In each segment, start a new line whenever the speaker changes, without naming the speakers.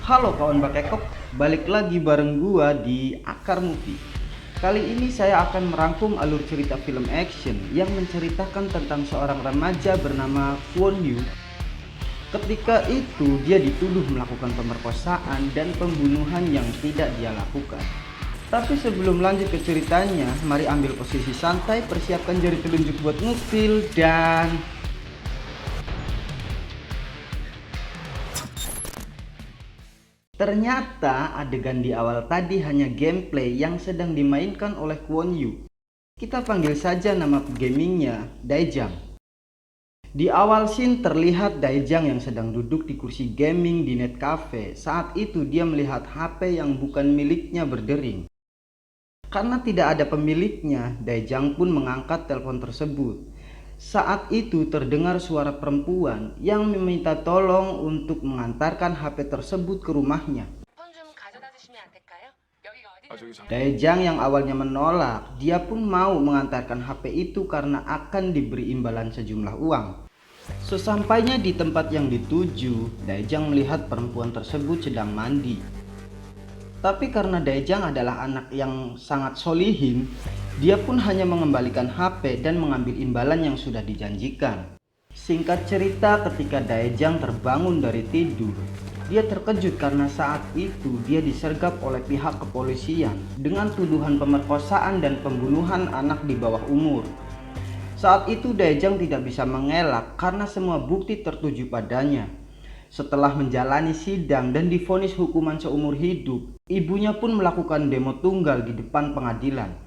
Halo kawan Bakekok, balik lagi bareng gua di Akar Movie. Kali ini saya akan merangkum alur cerita film action yang menceritakan tentang seorang remaja bernama Kwon Yu. Ketika itu dia dituduh melakukan pemerkosaan dan pembunuhan yang tidak dia lakukan. Tapi sebelum lanjut ke ceritanya, mari ambil posisi santai, persiapkan jari telunjuk buat ngupil dan ternyata adegan di awal tadi hanya gameplay yang sedang dimainkan oleh Kwon Yu. Kita panggil saja nama gamingnya Daejang. Di awal scene terlihat Daejang yang sedang duduk di kursi gaming di net cafe. Saat itu dia melihat HP yang bukan miliknya berdering. Karena tidak ada pemiliknya, Daejang pun mengangkat telepon tersebut. Saat itu terdengar suara perempuan yang meminta tolong untuk mengantarkan HP tersebut ke rumahnya. Daejang yang awalnya menolak, dia pun mau mengantarkan HP itu karena akan diberi imbalan sejumlah uang. Sesampainya di tempat yang dituju, Daejang melihat perempuan tersebut sedang mandi. Tapi karena Daejang adalah anak yang sangat solihin, dia pun hanya mengembalikan HP dan mengambil imbalan yang sudah dijanjikan. Singkat cerita, ketika Daejang terbangun dari tidur, dia terkejut karena saat itu dia disergap oleh pihak kepolisian dengan tuduhan pemerkosaan dan pembunuhan anak di bawah umur. Saat itu Daejang tidak bisa mengelak karena semua bukti tertuju padanya. Setelah menjalani sidang dan divonis hukuman seumur hidup, ibunya pun melakukan demo tunggal di depan pengadilan.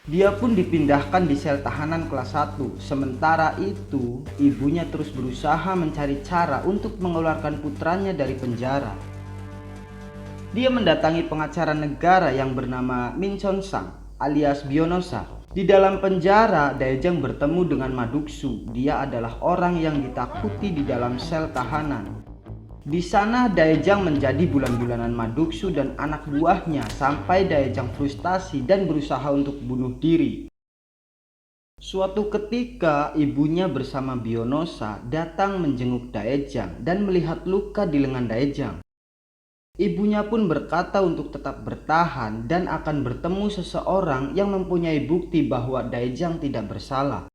Dia pun dipindahkan di sel tahanan kelas 1. Sementara itu, ibunya terus berusaha mencari cara untuk mengeluarkan putranya dari penjara. Dia mendatangi pengacara negara yang bernama Min Chon Sang alias Bionosa. Di dalam penjara, Daejang bertemu dengan Maduksu. Dia adalah orang yang ditakuti di dalam sel tahanan. Di sana Daejang menjadi bulan-bulanan Maduksu dan anak buahnya sampai Daejang frustasi dan berusaha untuk bunuh diri. Suatu ketika ibunya bersama Bionosa datang menjenguk Daejang dan melihat luka di lengan Daejang. Ibunya pun berkata untuk tetap bertahan dan akan bertemu seseorang yang mempunyai bukti bahwa Daejang tidak bersalah.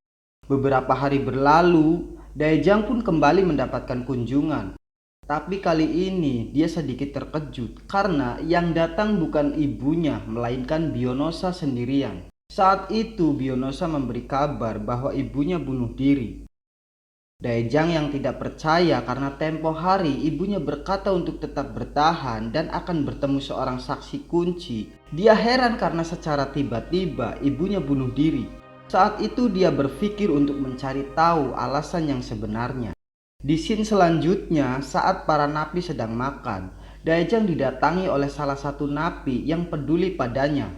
Beberapa hari berlalu, Daejang pun kembali mendapatkan kunjungan. Tapi kali ini dia sedikit terkejut karena yang datang bukan ibunya melainkan Bionosa sendirian. Saat itu Bionosa memberi kabar bahwa ibunya bunuh diri. Daejang yang tidak percaya karena tempo hari ibunya berkata untuk tetap bertahan dan akan bertemu seorang saksi kunci. Dia heran karena secara tiba-tiba ibunya bunuh diri. Saat itu dia berpikir untuk mencari tahu alasan yang sebenarnya. Di scene selanjutnya, saat para napi sedang makan, Daejang didatangi oleh salah satu napi yang peduli padanya.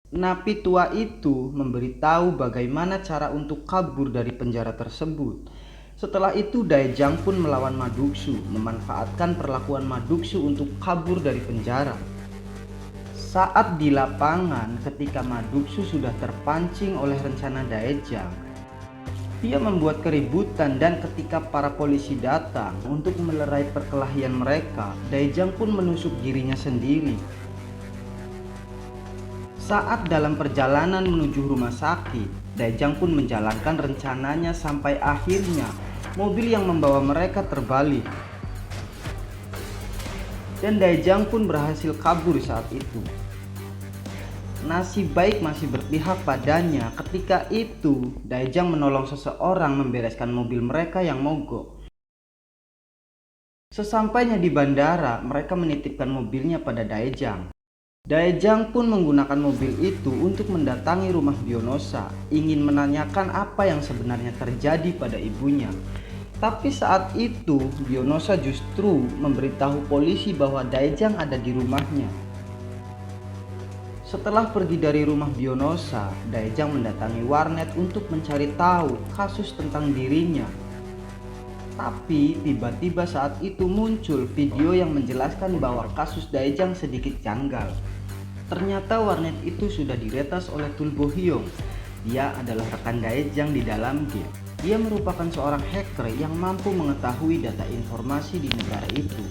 Napi tua itu memberitahu bagaimana cara untuk kabur dari penjara tersebut. Setelah itu Daejang pun melawan Maduksu, memanfaatkan perlakuan Maduksu untuk kabur dari penjara. Saat di lapangan, ketika Maduksu sudah terpancing oleh rencana Daejang, dia membuat keributan dan ketika para polisi datang untuk melerai perkelahian mereka, Daejang pun menusuk dirinya sendiri. Saat dalam perjalanan menuju rumah sakit, Daejang pun menjalankan rencananya sampai akhirnya mobil yang membawa mereka terbalik. Dan Daejang pun berhasil kabur saat itu. Nasib baik masih berpihak padanya. Ketika itu, Daejang menolong seseorang membereskan mobil mereka yang mogok. Sesampainya di bandara, mereka menitipkan mobilnya pada Daejang. Daejang pun menggunakan mobil itu untuk mendatangi rumah Bionosa, ingin menanyakan apa yang sebenarnya terjadi pada ibunya. Tapi saat itu, Bionosa justru memberitahu polisi bahwa Daejang ada di rumahnya. Setelah pergi dari rumah Bionosa, Daejang mendatangi warnet untuk mencari tahu kasus tentang dirinya. Tapi tiba-tiba saat itu muncul video yang menjelaskan bahwa kasus Daejang sedikit janggal. Ternyata warnet itu sudah diretas oleh Tulbo Hyung. Dia adalah rekan Daejang di dalam game. Dia merupakan seorang hacker yang mampu mengetahui data informasi di negara itu.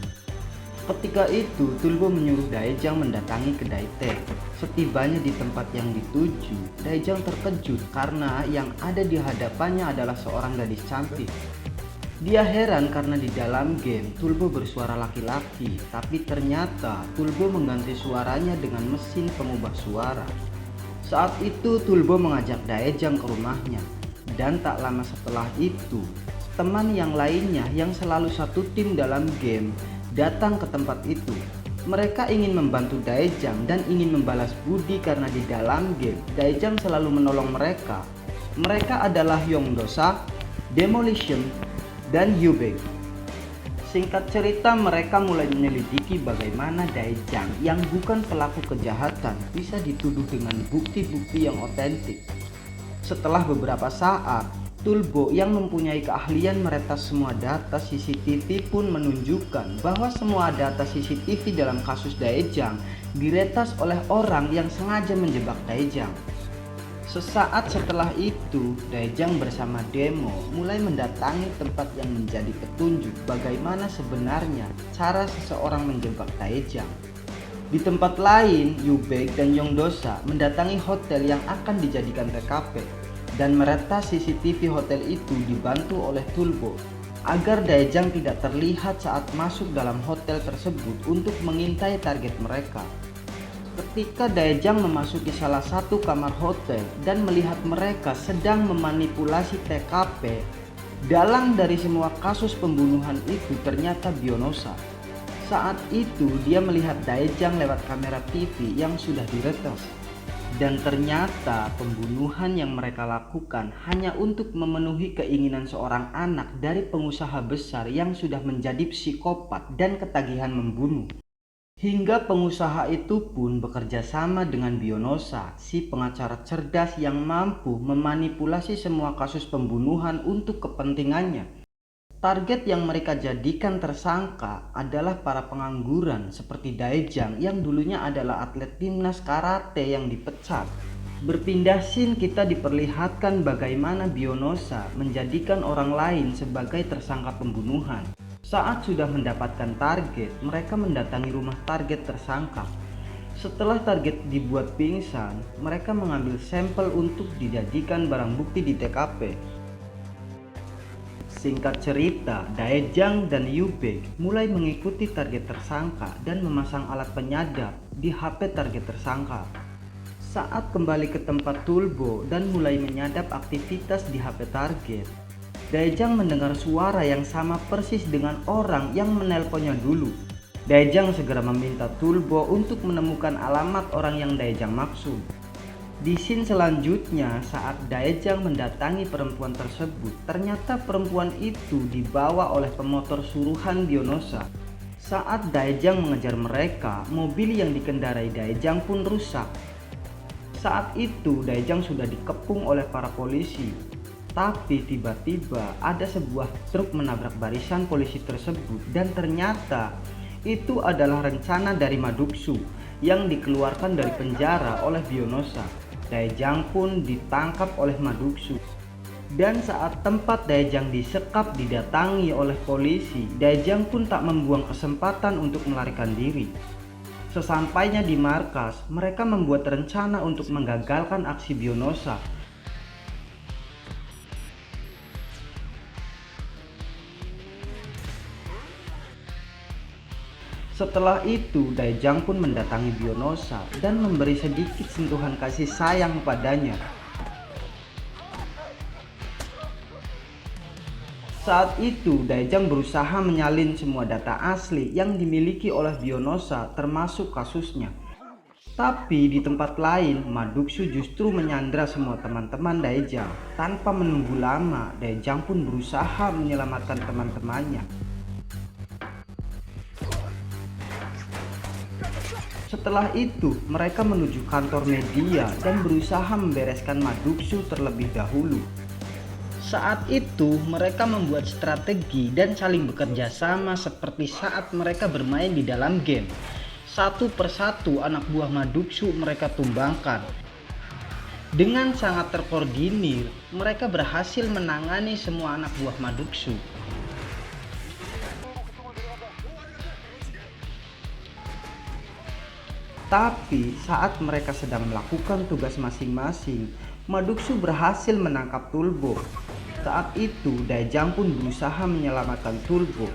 Ketika itu, Tulbo menyuruh Daejang mendatangi kedai teh. Setibanya di tempat yang dituju, Daejang terkejut karena yang ada di hadapannya adalah seorang gadis cantik. Dia heran karena di dalam game Tulbo bersuara laki-laki, tapi ternyata Tulbo mengganti suaranya dengan mesin pengubah suara. Saat itu Tulbo mengajak Daejang ke rumahnya, dan tak lama setelah itu, teman yang lainnya yang selalu satu tim dalam game datang ke tempat itu. Mereka ingin membantu Daejang dan ingin membalas budi karena di dalam game Daejang selalu menolong mereka. Mereka adalah Yongdosa, Demolition, dan Yubeg. Singkat cerita, mereka mulai menyelidiki bagaimana Daejang yang bukan pelaku kejahatan bisa dituduh dengan bukti-bukti yang otentik. Setelah beberapa saat, Tulbo yang mempunyai keahlian meretas semua data CCTV pun menunjukkan bahwa semua data CCTV dalam kasus Daejang diretas oleh orang yang sengaja menjebak Daejang. Sesaat setelah itu, Daejang bersama Demo mulai mendatangi tempat yang menjadi petunjuk bagaimana sebenarnya cara seseorang menjebak Daejang. Di tempat lain, Yubeg dan Yongdosa mendatangi hotel yang akan dijadikan TKP dan meretas CCTV hotel itu dibantu oleh Tulbo agar Daejang tidak terlihat saat masuk dalam hotel tersebut untuk mengintai target mereka. Ketika Daejang memasuki salah satu kamar hotel dan melihat mereka sedang memanipulasi TKP, dalang dari semua kasus pembunuhan itu ternyata Bionosa. Saat itu dia melihat Daejang lewat kamera TV yang sudah diretas. Dan ternyata pembunuhan yang mereka lakukan hanya untuk memenuhi keinginan seorang anak dari pengusaha besar yang sudah menjadi psikopat dan ketagihan membunuh. Hingga pengusaha itu pun bekerja sama dengan Bionosa, si pengacara cerdas yang mampu memanipulasi semua kasus pembunuhan untuk kepentingannya. Target yang mereka jadikan tersangka adalah para pengangguran seperti Daejang yang dulunya adalah atlet timnas karate yang dipecat. Berpindah scene, kita diperlihatkan bagaimana Bionosa menjadikan orang lain sebagai tersangka pembunuhan. Saat sudah mendapatkan target, mereka mendatangi rumah target tersangka. Setelah target dibuat pingsan, mereka mengambil sampel untuk dijadikan barang bukti di TKP. Singkat cerita, Daejang dan Yubeg mulai mengikuti target tersangka dan memasang alat penyadap di HP target tersangka. Saat kembali ke tempat Tulbo dan mulai menyadap aktivitas di HP target, Daejang mendengar suara yang sama persis dengan orang yang menelponnya dulu. Daejang segera meminta Tulbo untuk menemukan alamat orang yang Daejang maksud. Di scene selanjutnya, saat Daejang mendatangi perempuan tersebut, ternyata perempuan itu dibawa oleh pemotor suruhan Bionosa. Saat Daejang mengejar mereka, mobil yang dikendarai Daejang pun rusak. Saat itu Daejang sudah dikepung oleh para polisi. Tapi tiba-tiba ada sebuah truk menabrak barisan polisi tersebut dan ternyata itu adalah rencana dari Maduksu yang dikeluarkan dari penjara oleh Bionosa. Daejang pun ditangkap oleh Maduksu. Dan saat tempat Daejang disekap didatangi oleh polisi, Daejang pun tak membuang kesempatan untuk melarikan diri. Sesampainya di markas, mereka membuat rencana untuk menggagalkan aksi Bionosa. Setelah itu, Daejang pun mendatangi Bionosa dan memberi sedikit sentuhan kasih sayang padanya. Saat itu, Daejang berusaha menyalin semua data asli yang dimiliki oleh Bionosa termasuk kasusnya. Tapi di tempat lain, Maduksu justru menyandra semua teman-teman Daejang. Tanpa menunggu lama, Daejang pun berusaha menyelamatkan teman-temannya. Setelah itu, mereka menuju kantor media dan berusaha membereskan Maduksu terlebih dahulu. Saat itu, mereka membuat strategi dan saling bekerja sama seperti saat mereka bermain di dalam game. Satu persatu anak buah Maduksu mereka tumbangkan. Dengan sangat terkoordinir, mereka berhasil menangani semua anak buah Maduksu. Tapi saat mereka sedang melakukan tugas masing-masing, Maduksu berhasil menangkap Tulbo. Saat itu, Daejang pun berusaha menyelamatkan Tulbo.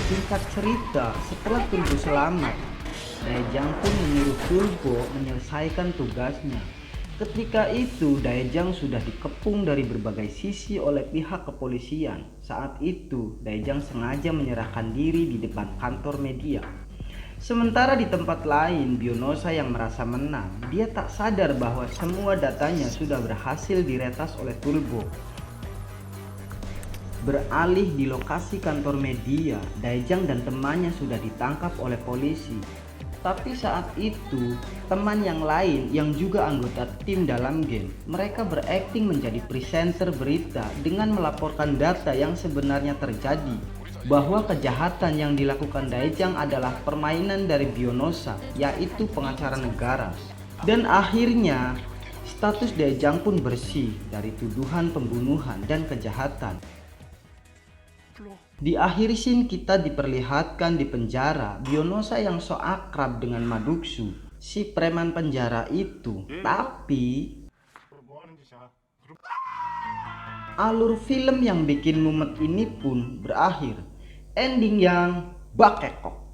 Singkat cerita, setelah Tulbo selamat, Daejang pun menyuruh Tulbo menyelesaikan tugasnya. Ketika itu, Daejang sudah dikepung dari berbagai sisi oleh pihak kepolisian. Saat itu, Daejang sengaja menyerahkan diri di depan kantor media. Sementara di tempat lain, Bionosa yang merasa menang, dia tak sadar bahwa semua datanya sudah berhasil diretas oleh Tulbo. Beralih di lokasi kantor media, Daejang dan temannya sudah ditangkap oleh polisi. Tapi saat itu, teman yang lain yang juga anggota tim dalam game, mereka berakting menjadi presenter berita dengan melaporkan data yang sebenarnya terjadi, bahwa kejahatan yang dilakukan Daejang adalah permainan dari Bionosa, yaitu pengacara negara. Dan akhirnya, status Daejang pun bersih dari tuduhan pembunuhan dan kejahatan. Di akhir scene kita diperlihatkan di penjara Bionosa yang so akrab dengan Maduksu, si preman penjara itu. Tapi alur film yang bikin mumet ini pun berakhir ending yang bakekok.